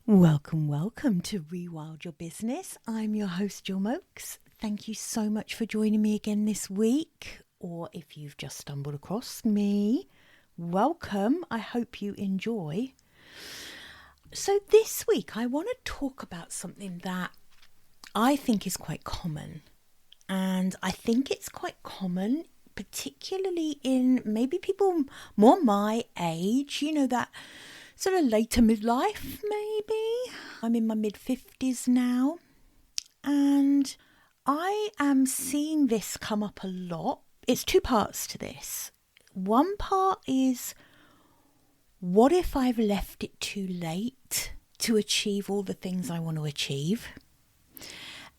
Welcome to Rewild Your Business. I'm your host, Jill Mokes. Thank you so much for joining me again this week, or if you've just stumbled across me, welcome. I hope you enjoy. So this week I want to talk about something that I think is quite common, and I think it's quite common particularly in maybe people more my age, that sort of later midlife, maybe. I'm in my mid-50s now, and I am seeing this come up a lot. It's two parts to this. One part is, what if I've left it too late to achieve all the things I want to achieve?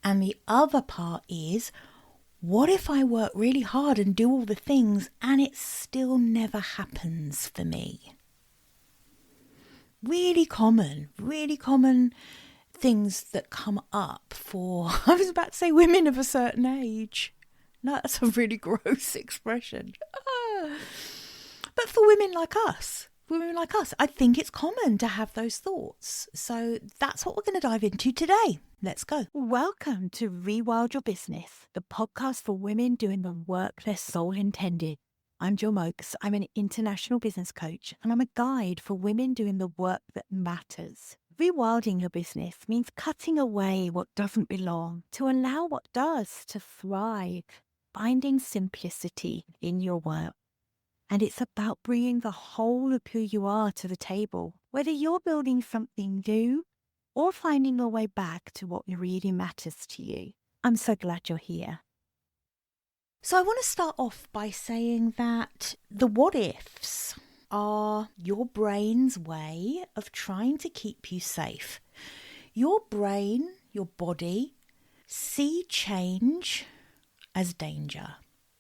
And the other part is, what if I work really hard and do all the things and it still never happens for me? Really common things that come up for, I was about to say women of a certain age. No, that's a really gross expression. But for women like us, I think it's common to have those thoughts. So that's what we're going to dive into today. Let's go. Welcome to Rewild Your Business, the podcast for women doing the work their soul intended. I'm Jill Mokes. I'm an international business coach, and I'm a guide for women doing the work that matters. Rewilding your business means cutting away what doesn't belong to allow what does to thrive, finding simplicity in your work. And it's about bringing the whole of who you are to the table, whether you're building something new or finding your way back to what really matters to you. I'm so glad you're here. So I want to start off by saying that the what-ifs are your brain's way of trying to keep you safe. Your brain, your body, see change as danger.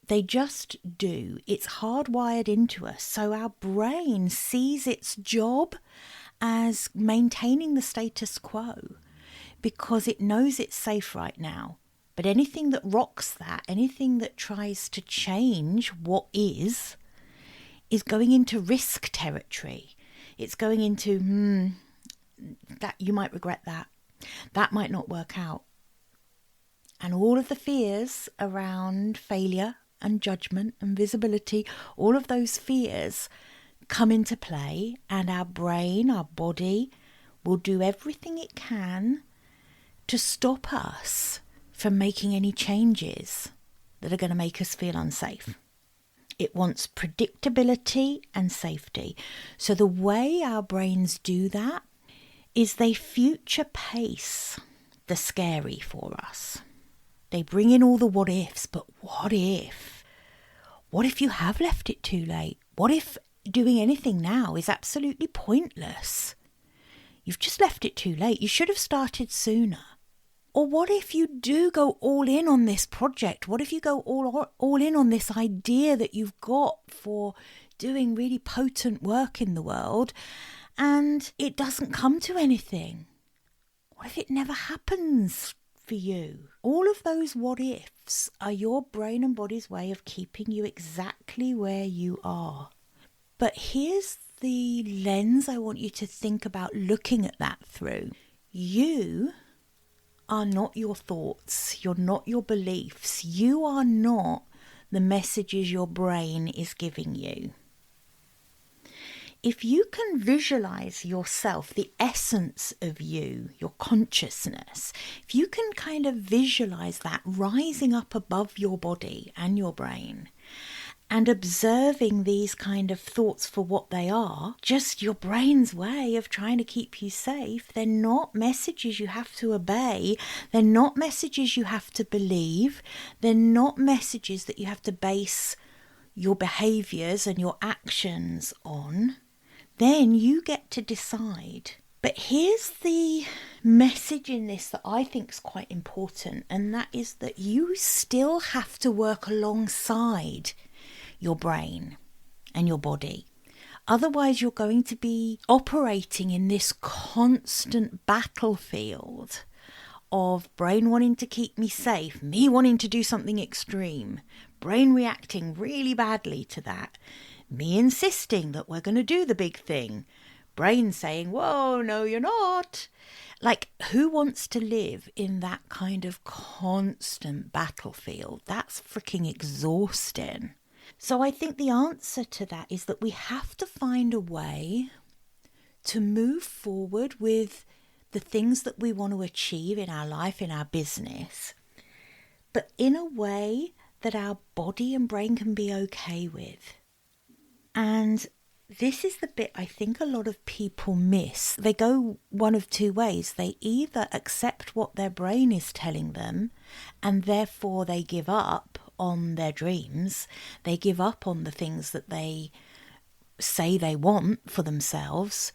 They just do. It's hardwired into us. So our brain sees its job as maintaining the status quo because it knows it's safe right now. But anything that rocks that, anything that tries to change what is going into risk territory. It's going into, that you might regret that. That might not work out. And all of the fears around failure and judgment and visibility, all of those fears come into play, and our brain, our body will do everything it can to stop us from making any changes that are going to make us feel unsafe. It wants predictability and safety. So the way our brains do that is they future pace the scary for us. They bring in all the what ifs, but what if? What if you have left it too late? What if doing anything now is absolutely pointless? You've just left it too late. You should have started sooner. Or what if you do go all in on this project? What if you go all in on this idea that you've got for doing really potent work in the world and it doesn't come to anything? What if it never happens for you? All of those what ifs are your brain and body's way of keeping you exactly where you are. But here's the lens I want you to think about looking at that through. You are not your thoughts. You're not your beliefs. You are not the messages your brain is giving you. If you can visualize yourself, the essence of you, your consciousness, if you can kind of visualize that rising up above your body and your brain and observing these kind of thoughts for what they are, just your brain's way of trying to keep you safe. They're not messages you have to obey. They're not messages you have to believe. They're not messages that you have to base your behaviors and your actions on. Then you get to decide. But here's the message in this that I think is quite important, and that is that you still have to work alongside your brain and your body. Otherwise, you're going to be operating in this constant battlefield of brain wanting to keep me safe, me wanting to do something extreme, brain reacting really badly to that, me insisting that we're going to do the big thing, brain saying, whoa, no, you're not. Like, who wants to live in that kind of constant battlefield? That's freaking exhausting. So I think the answer to that is that we have to find a way to move forward with the things that we want to achieve in our life, in our business, but in a way that our body and brain can be okay with. And this is the bit I think a lot of people miss. They go one of two ways. They either accept what their brain is telling them, and therefore they give up on their dreams. They give up on the things that they say they want for themselves.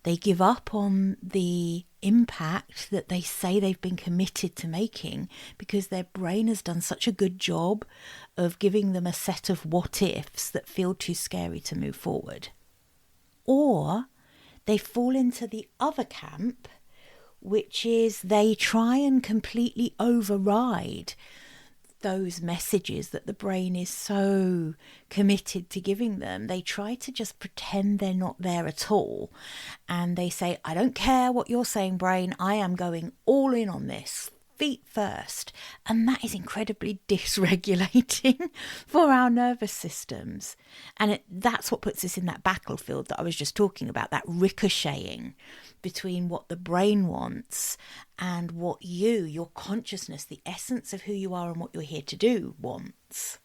They give up on the impact that they say they've been committed to making because their brain has done such a good job of giving them a set of what-ifs that feel too scary to move forward. Or they fall into the other camp, which is they try and completely override those messages that the brain is so committed to giving them. They try to just pretend they're not there at all. And they say, I don't care what you're saying, brain. I am going all in on this, feet first. And that is incredibly dysregulating for our nervous systems. And that's what puts us in that battlefield that I was just talking about, that ricocheting between what the brain wants and what your consciousness, the essence of who you are and what you're here to do, wants.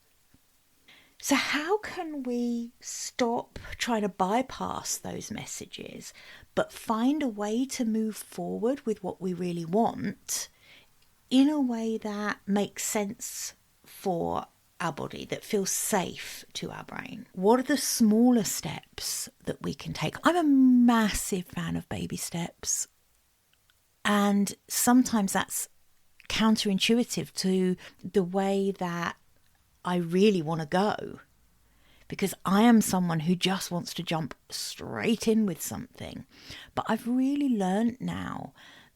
So how can we stop trying to bypass those messages, but find a way to move forward with what we really want in a way that makes sense for our body, that feels safe to our brain? What are the smaller steps that we can take? I'm a massive fan of baby steps. And sometimes that's counterintuitive to the way that I really want to go. Because I am someone who just wants to jump straight in with something. But I've really learned now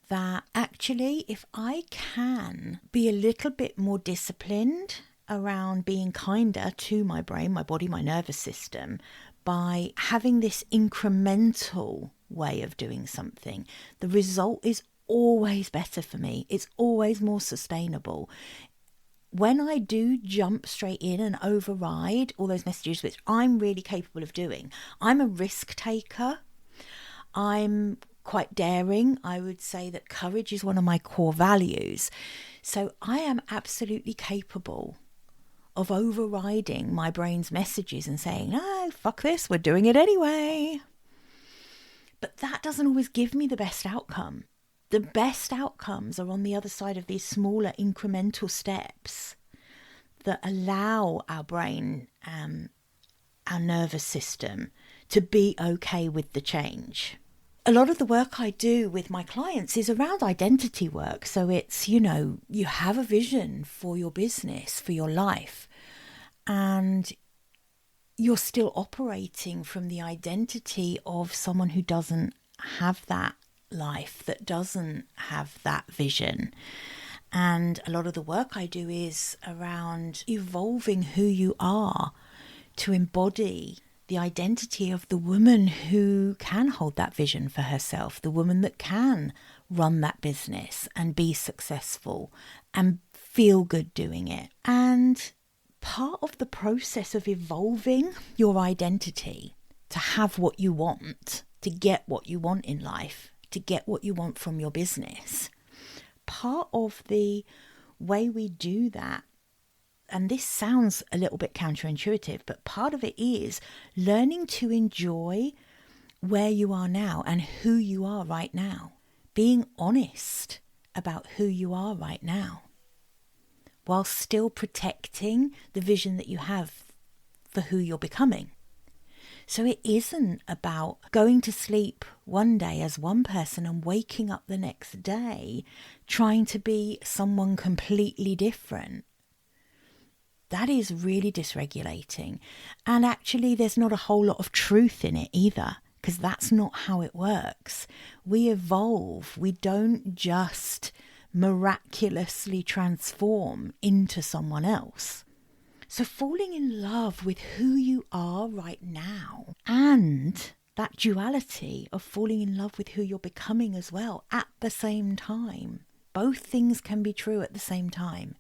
that actually if I can be a little bit more disciplined around being kinder to my brain, my body, my nervous system, by having this incremental way of doing something, the result is always better for me. It's always more sustainable. When I do jump straight in and override all those messages, which I'm really capable of doing, I'm a risk taker. I'm quite daring. I would say that courage is one of my core values. So I am absolutely capable of overriding my brain's messages and saying, no, fuck this, we're doing it anyway. But that doesn't always give me the best outcome. The best outcomes are on the other side of these smaller incremental steps that allow our brain, our nervous system to be okay with the change. A lot of the work I do with my clients is around identity work. So it's, you have a vision for your business, for your life, and you're still operating from the identity of someone who doesn't have that life, that doesn't have that vision. And a lot of the work I do is around evolving who you are to embody the identity of the woman who can hold that vision for herself, the woman that can run that business and be successful and feel good doing it. And part of the process of evolving your identity to have what you want, to get what you want in life, to get what you want from your business, part of the way we do that, and this sounds a little bit counterintuitive, but part of it is learning to enjoy where you are now and who you are right now. Being honest about who you are right now, while still protecting the vision that you have for who you're becoming. So it isn't about going to sleep one day as one person and waking up the next day trying to be someone completely different. That is really dysregulating. And actually, there's not a whole lot of truth in it either, because that's not how it works. We evolve. We don't just miraculously transform into someone else. So falling in love with who you are right now and that duality of falling in love with who you're becoming as well at the same time. Both things can be true at the same time.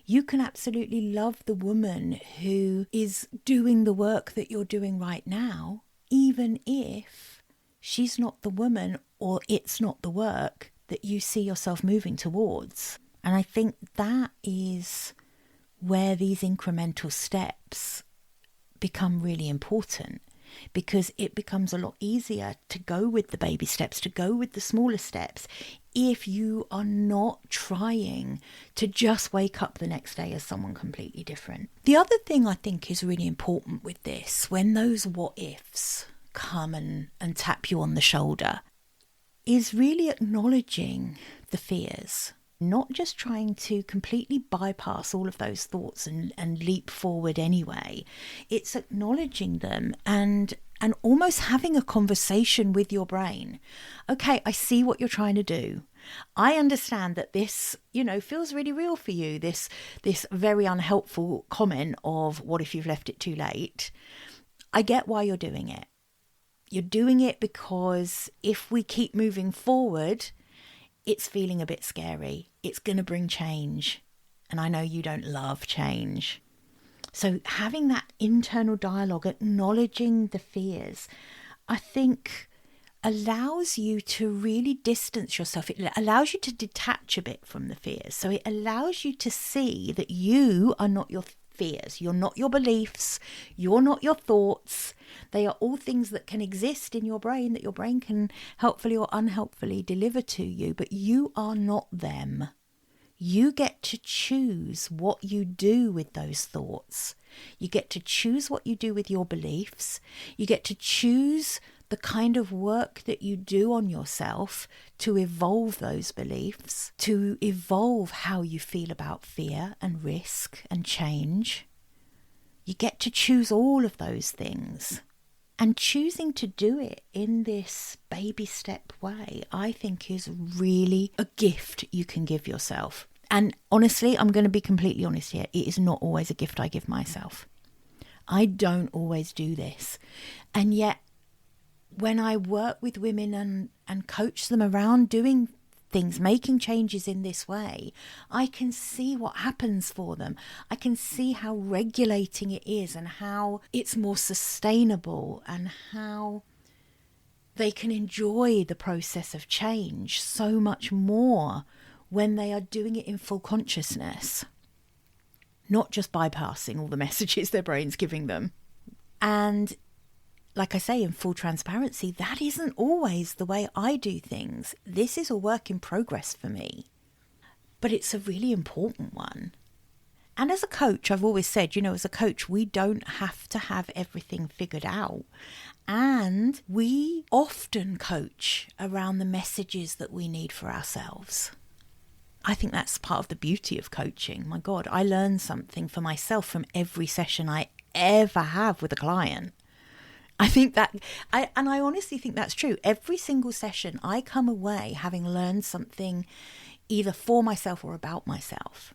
You can absolutely love the woman who is doing the work that you're doing right now, even if she's not the woman or it's not the work that you see yourself moving towards. And I think that is where these incremental steps become really important, because it becomes a lot easier to go with the baby steps, to go with the smaller steps, if you are not trying to just wake up the next day as someone completely different. The other thing I think is really important with this, when those what-ifs come and tap you on the shoulder, is really acknowledging the fears. Not just trying to completely bypass all of those thoughts and leap forward anyway. It's acknowledging them and almost having a conversation with your brain. Okay, I see what you're trying to do. I understand that this, feels really real for you. This very unhelpful comment of, what if you've left it too late? I get why you're doing it. You're doing it because if we keep moving forward, it's feeling a bit scary. It's going to bring change. And I know you don't love change. So having that internal dialogue, acknowledging the fears, I think allows you to really distance yourself. It allows you to detach a bit from the fears. So it allows you to see that you are not your fears. You're not your beliefs. You're not your thoughts. They are all things that can exist in your brain, that your brain can helpfully or unhelpfully deliver to you, but you are not them. You get to choose what you do with those thoughts. You get to choose what you do with your beliefs. You get to choose the kind of work that you do on yourself to evolve those beliefs, to evolve how you feel about fear and risk and change. You get to choose all of those things. And choosing to do it in this baby step way, I think, is really a gift you can give yourself. And honestly, I'm going to be completely honest here. It is not always a gift I give myself. I don't always do this. And yet, when I work with women and coach them around doing things, making changes in this way, I can see what happens for them. I can see how regulating it is and how it's more sustainable and how they can enjoy the process of change so much more when they are doing it in full consciousness, not just bypassing all the messages their brain's giving them. And like I say, in full transparency, that isn't always the way I do things. This is a work in progress for me, but it's a really important one. And as a coach, I've always said, as a coach, we don't have to have everything figured out. And we often coach around the messages that we need for ourselves. I think that's part of the beauty of coaching. My God, I learn something for myself from every session I ever have with a client. I think that, I honestly think that's true. Every single session, I come away having learned something either for myself or about myself.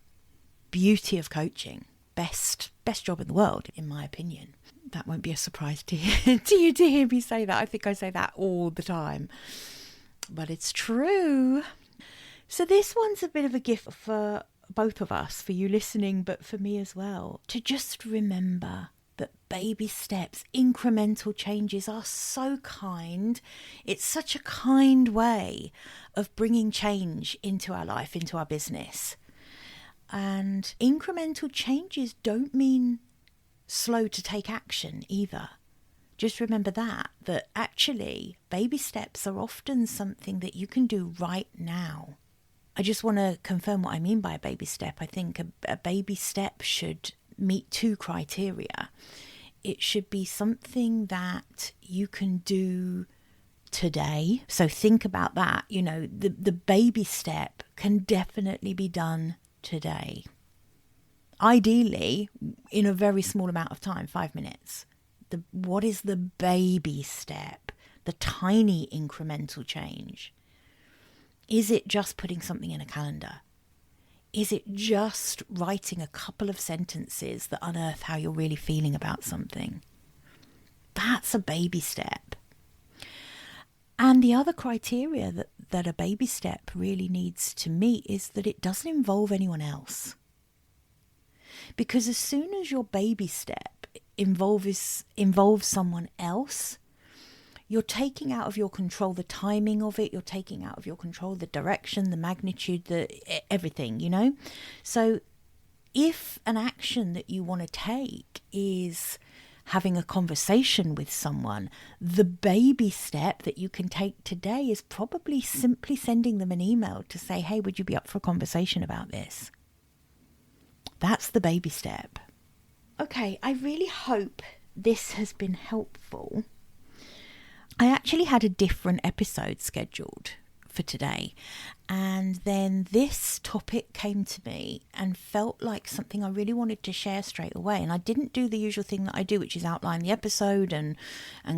Beauty of coaching. Best job in the world, in my opinion. That won't be a surprise to you to hear me say that. I think I say that all the time. But it's true. So this one's a bit of a gift for both of us, for you listening, but for me as well. To just remember that baby steps, incremental changes are so kind. It's such a kind way of bringing change into our life, into our business. And incremental changes don't mean slow to take action either. Just remember that actually baby steps are often something that you can do right now. I just want to confirm what I mean by a baby step. I think a baby step should meet two criteria. It should be something that you can do today. So think about that. The baby step can definitely be done today. Ideally, in a very small amount of time, 5 minutes. What is the baby step? The tiny incremental change? Is it just putting something in a calendar? Is it just writing a couple of sentences that unearth how you're really feeling about something? That's a baby step. And the other criteria that a baby step really needs to meet is that it doesn't involve anyone else. Because as soon as your baby step involves someone else, you're taking out of your control the timing of it, you're taking out of your control the direction, the magnitude, everything, you know? So if an action that you want to take is having a conversation with someone, the baby step that you can take today is probably simply sending them an email to say, hey, would you be up for a conversation about this? That's the baby step. Okay, I really hope this has been helpful. I actually had a different episode scheduled for today, and then this topic came to me and felt like something I really wanted to share straight away. And I didn't do the usual thing that I do, which is outline the episode and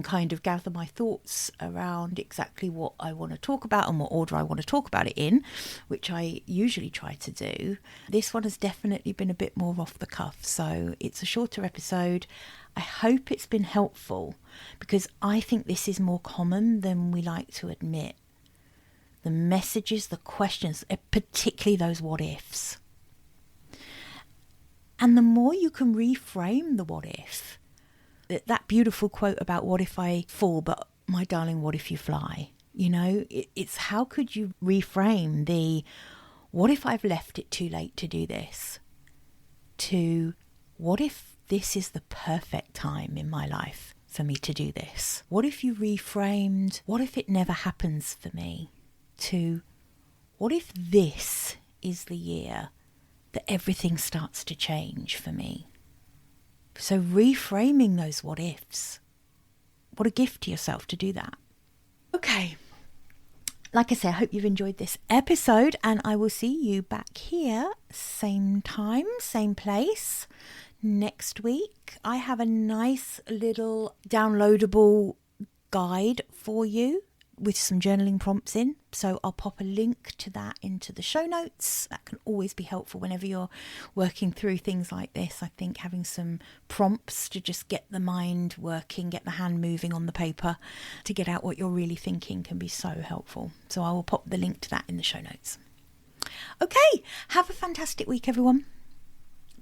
kind of gather my thoughts around exactly what I want to talk about and what order I want to talk about it in, which I usually try to do. This one has definitely been a bit more off the cuff, so it's a shorter episode. I hope it's been helpful, because I think this is more common than we like to admit. The messages, the questions, particularly those what-ifs. And the more you can reframe the what-if, that beautiful quote about what if I fall, but my darling, what if you fly? You know, it's how could you reframe the what if I've left it too late to do this, to what if this is the perfect time in my life for me to do this? What if you reframed, what if it never happens for me? To what if this is the year that everything starts to change for me? So reframing those what ifs. What a gift to yourself to do that. Okay. Like I say, I hope you've enjoyed this episode, and I will see you back here, same time, same place, next week. I have a nice little downloadable guide for you with some journaling prompts in. So I'll pop a link to that into the show notes. That can always be helpful whenever you're working through things like this. I think having some prompts to just get the mind working, get the hand moving on the paper to get out what you're really thinking can be so helpful. So I will pop the link to that in the show notes. Okay, have a fantastic week, everyone.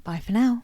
Bye for now.